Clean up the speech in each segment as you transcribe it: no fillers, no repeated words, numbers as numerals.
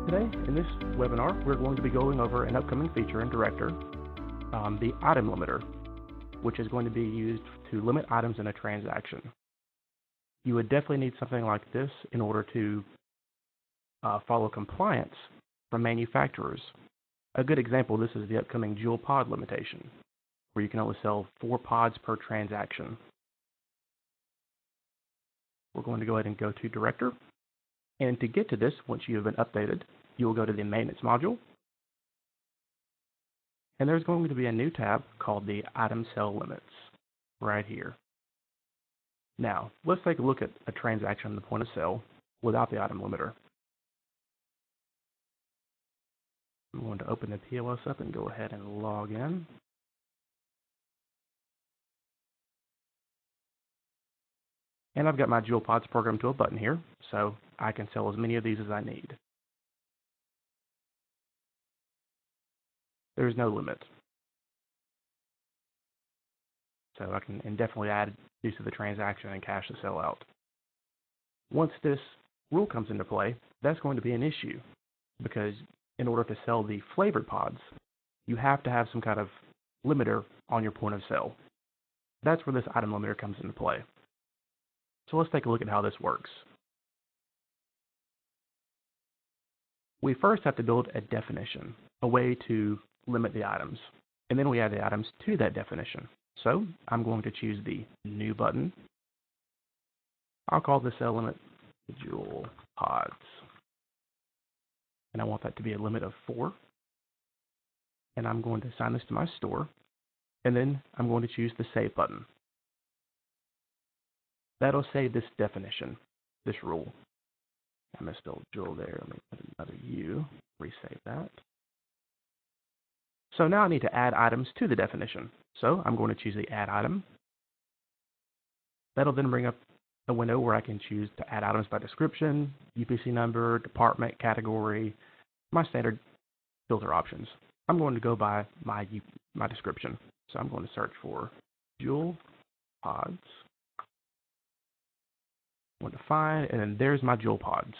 Today, in this webinar, we're going to be going over an upcoming feature in Director, the item limiter, which is going to be used to limit items in a transaction. You would definitely need something like this in order to follow compliance from manufacturers. A good example of this is the upcoming dual pod limitation, where you can only sell 4 pods per transaction. We're going to go ahead and go to Director. And to get to this, once you have been updated, you will go to the Maintenance module. And there's going to be a new tab called the Item Sell Limits right here. Now, let's take a look at a transaction on the point of sale without the item limiter. I'm going to open the POS up and go ahead and log in. And I've got my Dual Pods programmed to a button here, so I can sell as many of these as I need. There's no limit. So I can indefinitely add these to the transaction and cash the sale out. Once this rule comes into play, that's going to be an issue, because in order to sell the flavored pods, you have to have some kind of limiter on your point of sale. That's where this item limiter comes into play. So let's take a look at how this works. We first have to build a definition, a way to limit the items, and then we add the items to that definition. So I'm going to choose the New button. I'll call this sale limit Dual Pods, and I want that to be a limit of 4. And I'm going to assign this to my store, and then I'm going to choose the Save button. That'll save this definition, this rule. I misspelled Jewel there. Let me put another U. Resave that. So now I need to add items to the definition. So I'm going to choose the Add Item. That'll then bring up a window where I can choose to add items by description, UPC number, department, category, my standard filter options. I'm going to go by my description. So I'm going to search for Dual Pods. I'm going to find, and then there's my Dual Pods.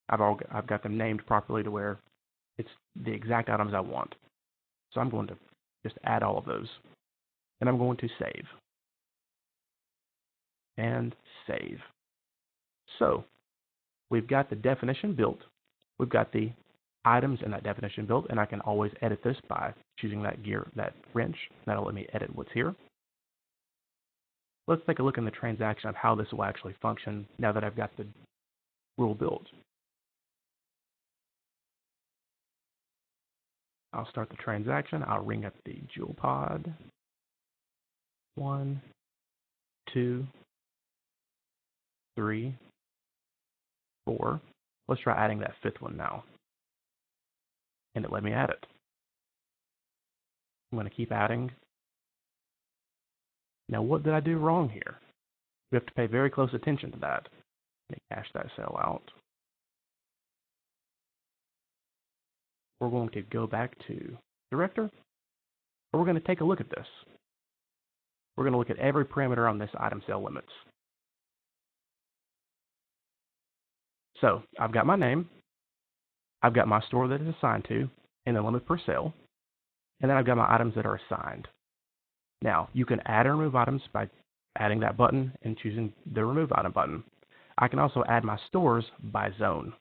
I've got them named properly to where it's the exact items I want. So I'm going to just add all of those. And I'm going to save. And save. So we've got the definition built. We've got the items in that definition built, and I can always edit this by choosing that wrench. That'll let me edit what's here. Let's take a look in the transaction of how this will actually function now that I've got the rule built. I'll start the transaction. I'll ring up the Dual Pod. 1, 2, 3, 4. Let's try adding that 5th one now. And it let me add it. I'm going to keep adding. Now, what did I do wrong here? We have to pay very close attention to that. Let me cash that sale out. We're going to go back to Director, and we're going to take a look at this. We're going to look at every parameter on this item sale limits. So I've got my name, I've got my store that it's assigned to, and the limit per sale, and then I've got my items that are assigned. Now, you can add and remove items by adding that button and choosing the Remove Item button. I can also add my stores by zone.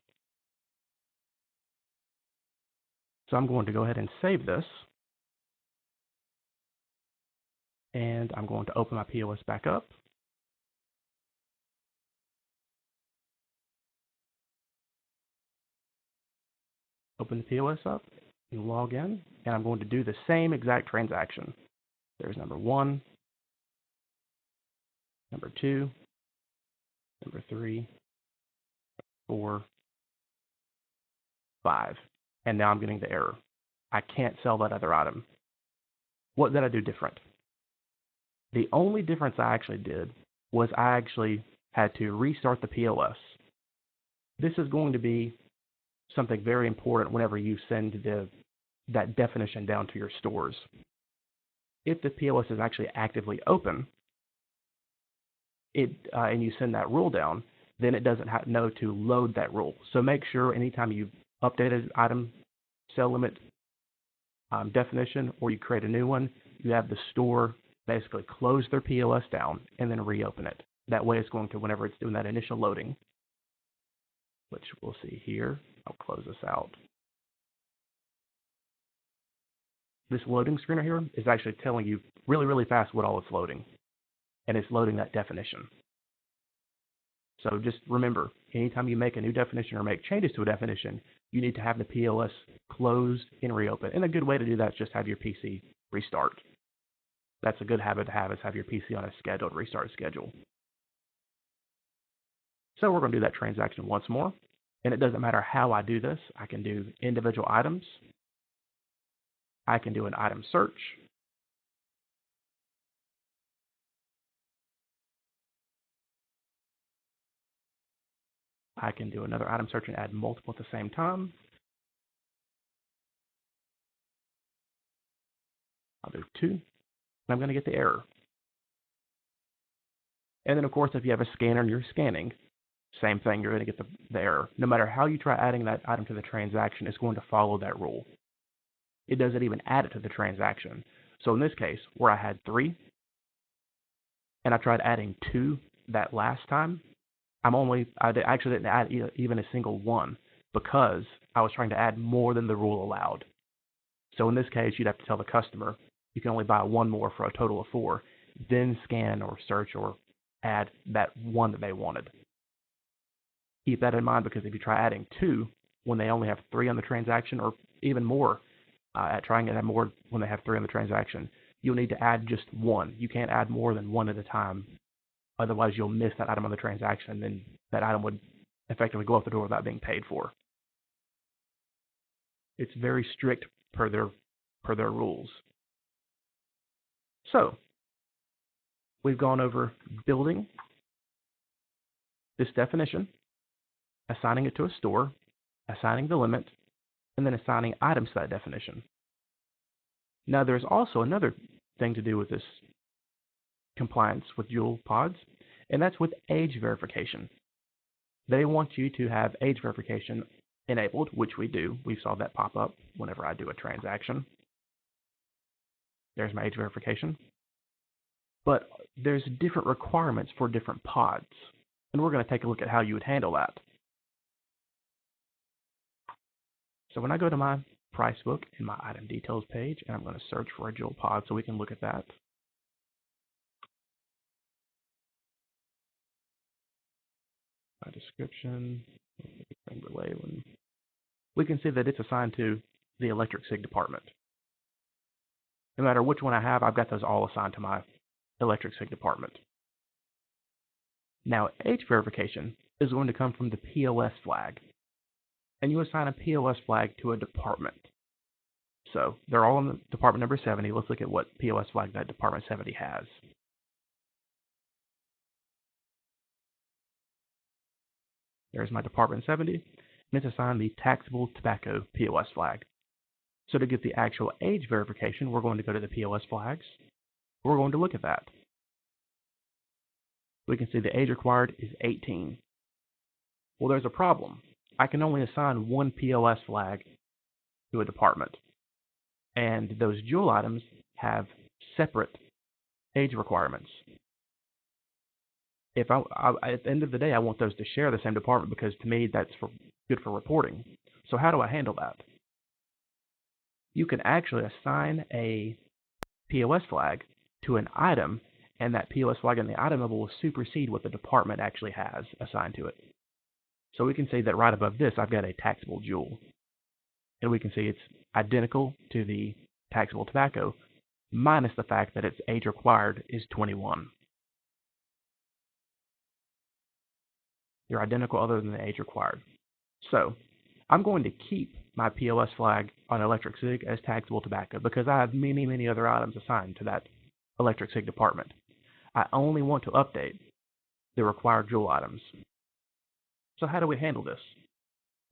So I'm going to go ahead and save this. And I'm going to open my POS back up. Open the POS up and log in. And I'm going to do the same exact transaction. There's number 1, number 2, number 3, 4, 5. And now I'm getting the error. I can't sell that other item. What did I do different? The only difference I actually did was I actually had to restart the POS. This is going to be something very important whenever you send that definition down to your stores. If the POS is actually actively open, and you send that rule down, then it doesn't know to load that rule. So make sure anytime you updated item sell limit definition, or you create a new one, you have the store basically close their POS down and then reopen it. That way it's going to, whenever it's doing that initial loading, which we'll see here, I'll close this out. This loading screen right here is actually telling you really, really fast what all it's loading. And it's loading that definition. So just remember, anytime you make a new definition or make changes to a definition, you need to have the POS closed and reopen. And a good way to do that is just have your PC restart. That's a good habit to have, is have your PC on a scheduled restart schedule. So we're going to do that transaction once more. And it doesn't matter how I do this. I can do individual items. I can do an item search. I can do another item search and add multiple at the same time. I'll do 2. And I'm going to get the error. And then, of course, if you have a scanner and you're scanning, same thing, you're going to get the error. No matter how you try adding that item to the transaction, it's going to follow that rule. It doesn't even add it to the transaction. So in this case, where I had 3, and I tried adding 2 that last time, I actually didn't add even a single one because I was trying to add more than the rule allowed. So in this case, you'd have to tell the customer you can only buy 1 more for a total of 4, then scan or search or add that 1 that they wanted. Keep that in mind, because if you try adding 2 when they only have 3 on the transaction, or even more, trying to add more when they have 3 on the transaction, you'll need to add just 1. You can't add more than 1 at a time. Otherwise, you'll miss that item on the transaction, and then that item would effectively go out the door without being paid for. It's very strict per their rules. So, we've gone over building this definition, assigning it to a store, assigning the limit, and then assigning items to that definition. Now, there's also another thing to do with this compliance with Joule pods, and that's with age verification. They want you to have age verification enabled, which we do. We saw that pop up whenever I do a transaction. There's my age verification. But there's different requirements for different pods, and we're going to take a look at how you would handle that. So when I go to my price book in my item details page, and I'm going to search for a Joule pod so we can look at that. My description, we can see that it's assigned to the electric sig department. No matter which one I have, I've got those all assigned to my electric sig department. Now, age verification is going to come from the POS flag, and you assign a POS flag to a department. So they're all in the department number 70. Let's look at what POS flag that department 70 has. There's my department 70, and it's assigned the taxable tobacco POS flag. So to get the actual age verification, we're going to go to the POS flags. We're going to look at that. We can see the age required is 18. Well, there's a problem. I can only assign 1 POS flag to a department, and those Joule items have separate age requirements. If at the end of the day, I want those to share the same department, because to me that's good for reporting. So how do I handle that? You can actually assign a POS flag to an item, and that POS flag in the item level will supersede what the department actually has assigned to it. So we can see that right above this, I've got a taxable Joule. And we can see it's identical to the taxable tobacco, minus the fact that its age required is 21. They're identical other than the age required. So I'm going to keep my POS flag on electric sig as taxable tobacco, because I have many, many other items assigned to that electric sig department. I only want to update the required Joule items. So how do we handle this?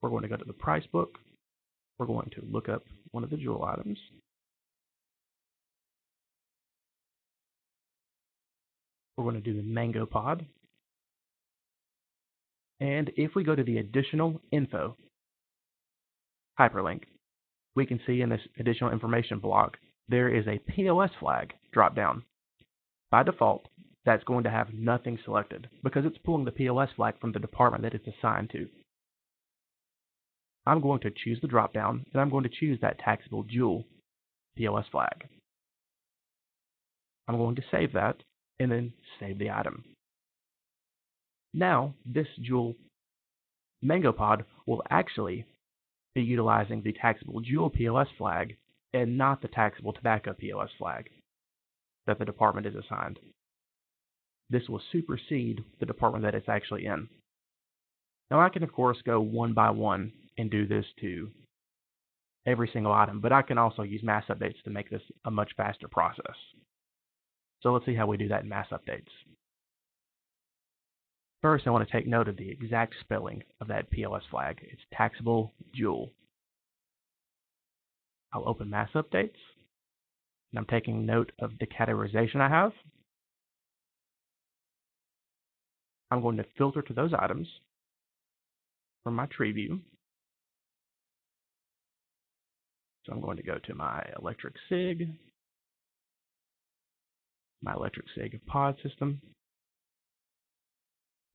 We're going to go to the price book. We're going to look up one of the Joule items. We're going to do the mango pod. And if we go to the additional info, hyperlink, we can see in this additional information block, there is a POS flag drop down. By default, that's going to have nothing selected because it's pulling the POS flag from the department that it's assigned to. I'm going to choose the drop down and I'm going to choose that taxable jewel POS flag. I'm going to save that and then save the item. Now, this jewel mango pod will actually be utilizing the taxable jewel POS flag and not the taxable tobacco POS flag that the department is assigned. This will supersede the department that it's actually in. Now I can of course go one by one and do this to every single item, but I can also use mass updates to make this a much faster process. So let's see how we do that in mass updates. First, I want to take note of the exact spelling of that POS flag. It's taxable jewel. I'll open mass updates, and I'm taking note of the categorization I have. I'm going to filter to those items from my tree view. So I'm going to go to my electric SIG pod system,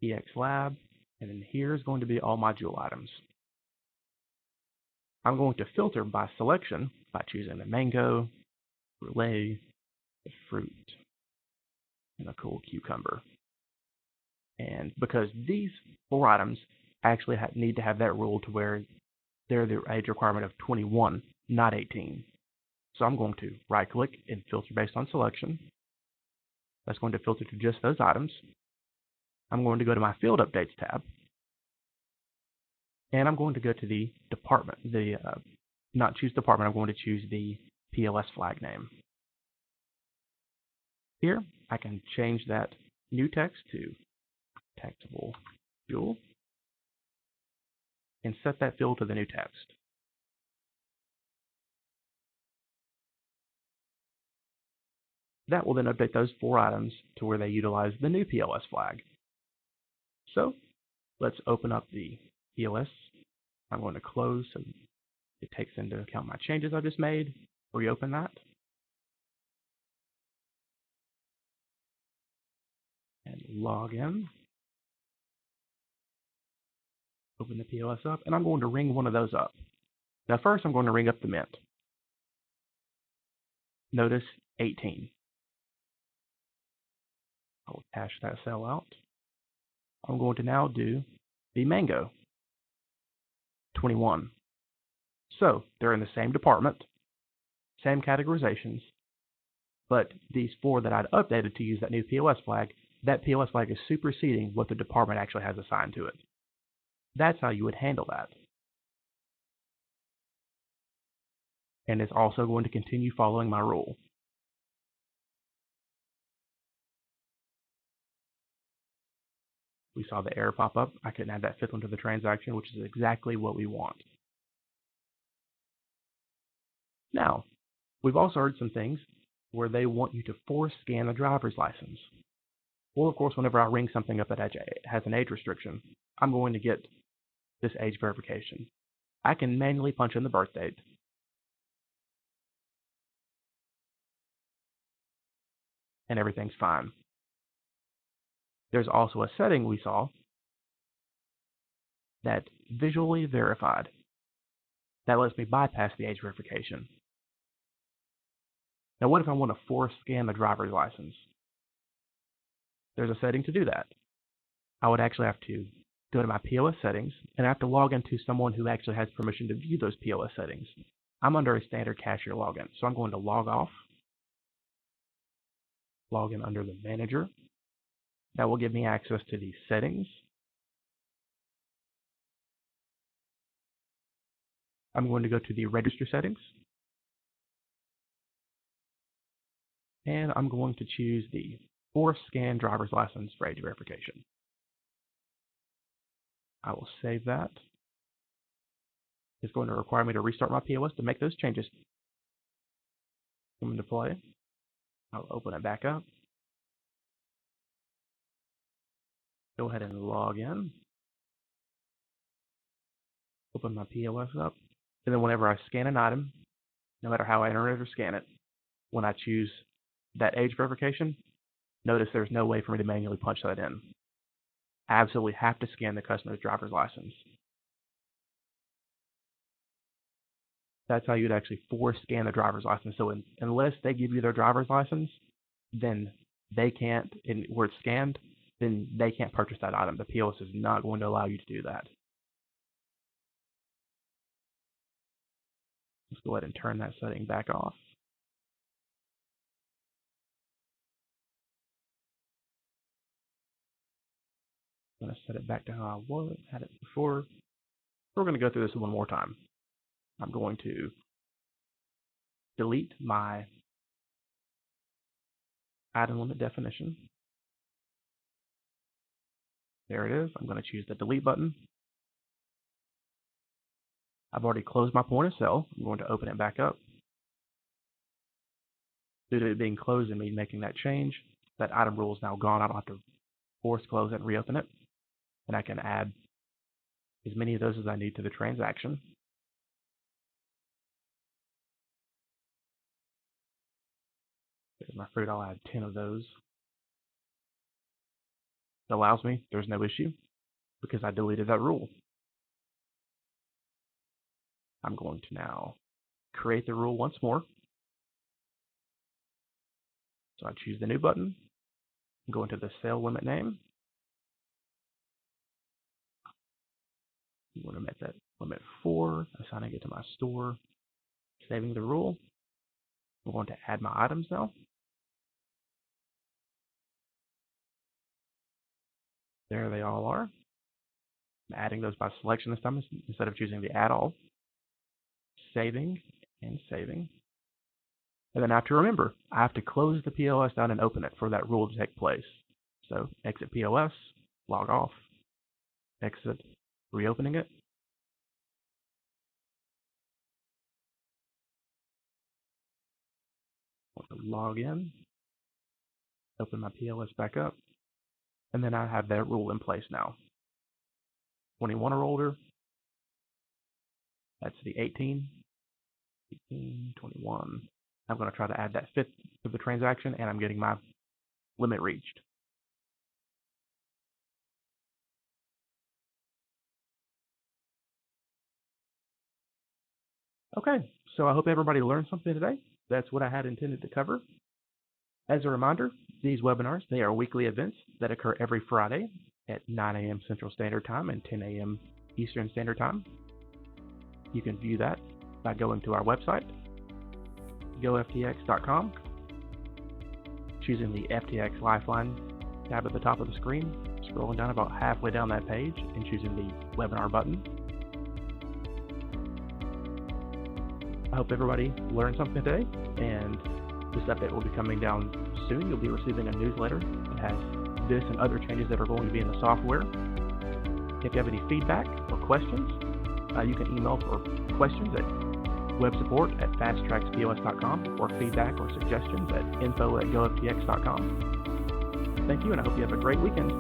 FTx lab, and then here's going to be all my jewel items. I'm going to filter by selection by choosing the mango, brulee, the fruit, and a cool cucumber. And because these 4 items actually need to have that rule to where they're the age requirement of 21, not 18. So I'm going to right click and filter based on selection. That's going to filter to just those items. I'm going to go to my field updates tab. And I'm going to go to the department, not choose department, I'm going to choose the POS flag name. Here, I can change that new text to taxable jewel and set that field to the new text. That will then update those 4 items to where they utilize the new POS flag. So let's open up the POS. I'm going to close so it takes into account my changes I just made. Reopen that. And log in. Open the POS up, and I'm going to ring one of those up. Now first I'm going to ring up the mint. Notice 18. I'll cash that cell out. I'm going to now do the mango, 21. So they're in the same department, same categorizations, but these 4 that I'd updated to use that new POS flag, that POS flag is superseding what the department actually has assigned to it. That's how you would handle that. And it's also going to continue following my rule. We saw the error pop up. I couldn't add that 5th one to the transaction, which is exactly what we want. Now, we've also heard some things where they want you to force scan a driver's license. Well, of course, whenever I ring something up that has an age restriction, I'm going to get this age verification. I can manually punch in the birth date. And everything's fine. There's also a setting we saw that visually verified. That lets me bypass the age verification. Now what if I want to force scan the driver's license? There's a setting to do that. I would actually have to go to my POS settings and I have to log into someone who actually has permission to view those POS settings. I'm under a standard cashier login, so I'm going to log off, log in under the manager. That will give me access to these settings. I'm going to go to the register settings. And I'm going to choose the force scan driver's license for age verification. I will save that. It's going to require me to restart my POS to make those changes come into play. I'll open it back up. Go ahead and log in. Open my POS up. And then whenever I scan an item, no matter how I enter it or scan it, when I choose that age verification, notice there's no way for me to manually punch that in. I absolutely have to scan the customer's driver's license. That's how you'd actually force scan the driver's license. So unless they give you their driver's license, then they can't, where it's scanned, then they can't purchase that item. The POS is not going to allow you to do that. Let's go ahead and turn that setting back off. I'm going to set it back to how I had it before. We're going to go through this one more time. I'm going to delete my item limit definition. There it is. I'm going to choose the delete button. I've already closed my point of sale. I'm going to open it back up. Due to it being closed and me making that change, that item rule is now gone. I don't have to force close it and reopen it. And I can add as many of those as I need to the transaction. There's my fruit. I'll add 10 of those. It allows me, there's no issue because I deleted that rule. I'm going to now create the rule once more. So I choose the new button, go into the sale limit name. I'm going to make that limit 4, assigning it to my store, saving the rule. I'm going to add my items now. There they all are. I'm adding those by selection this time instead of choosing the add all. Saving and saving. And then I have to remember, I have to close the POS down and open it for that rule to take place. So exit POS, log off, exit, reopening it. Log in, open my POS back up, and then I have that rule in place now. 21 or older, that's the 18, 21. I'm going to try to add that 5th to the transaction, and I'm getting my limit reached. Okay, so I hope everybody learned something today. That's what I had intended to cover. As a reminder, these webinars, they are weekly events that occur every Friday at 9 a.m. Central Standard Time and 10 a.m. Eastern Standard Time. You can view that by going to our website, goftx.com, choosing the FTx Lifeline tab at the top of the screen, scrolling down about halfway down that page, and choosing the webinar button. I hope everybody learned something today, and this update will be coming down soon. You'll be receiving a newsletter that has this and other changes that are going to be in the software. If you have any feedback or questions, you can email for questions at websupport@fasttrackspos.com or feedback or suggestions at info@goftx.com. Thank you, and I hope you have a great weekend.